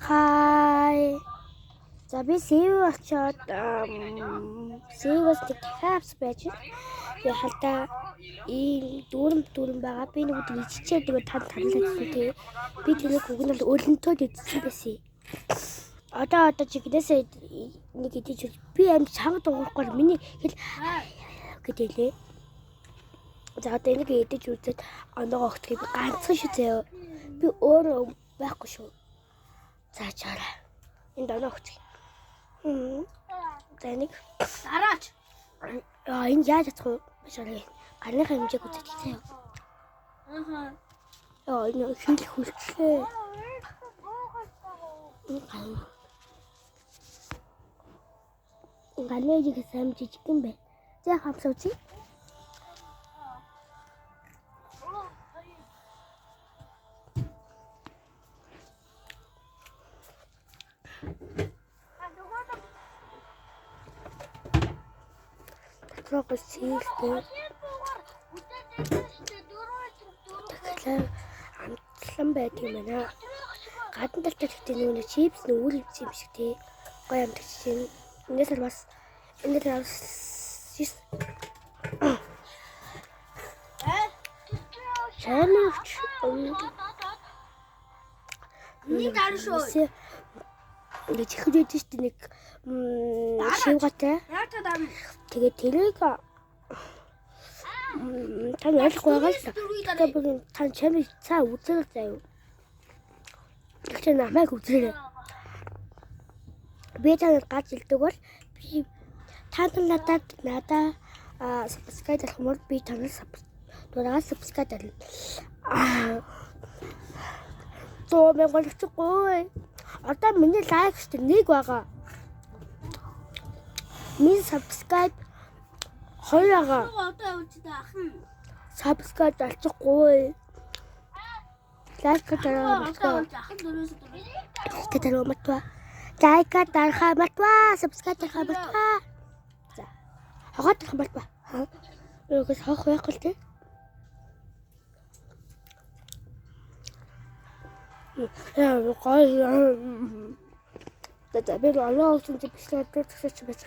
Хай. За би сэв очоод сэвээс дахиад байж. Би хальтаа ийм дүүрэн байгаа. Би нэг өдөр иччээ тэгээ танилцсан тий. Би тэрийг уг нь бол өлөнтөө идсэн байсан. Одоо чигнээсээ нэг идэж би амт чанга дуурахгүй миний хэл гэдэлээ. За одоо энийг идэж үзээд оноогоо өгтгийг би ганцхан шүү заяа. Би өөрөө байхгүй шүү. За чараа. Энд оноо өгтгийг. За нэг Дараач. энэ яаж чадах вэ? Башаа гарныхаа хэмжээг үзэж заяа. Энэ хинт хүлээ. Галежиг сайн жижиг юм бэ. За хамсавч. Трогос хийлтэй. Тэгэхээр амтлан байдаг юм байна. Гадна талтай гэхдээ нөгөө чипс нүүр юм шиг тий. Гоё амтч чинь. Энэс бас Шанавч Нэг дар шүү. Ингээ чихрээд штэ нэг шивгатай. Тэгээд тэрийг тань ойлгохгүй байгаа л та. Тэгээд тань чамд цаа үзэл заяа. Тэгтээ намайг үзээрэй. Би танад гаж илдэг бол би надад subscribe хийх юм бол би танад subscribe хийх. Тоо мен голчихгүй. Одоо миний лайк шүү нэг байгаа. Миний subscribe 2 байгаа. Одоо үчтэй ахын. Subscribe алчихгүй. Лайк дараа матва. Лайк дараа матва. Subscribe дараа матва. За. Хогот дараа матва. Юу гэж хох байхгүй л тий. Яа, гоё. Тэгэ би олоо ч юм чи бичлээ тэгсэж байж.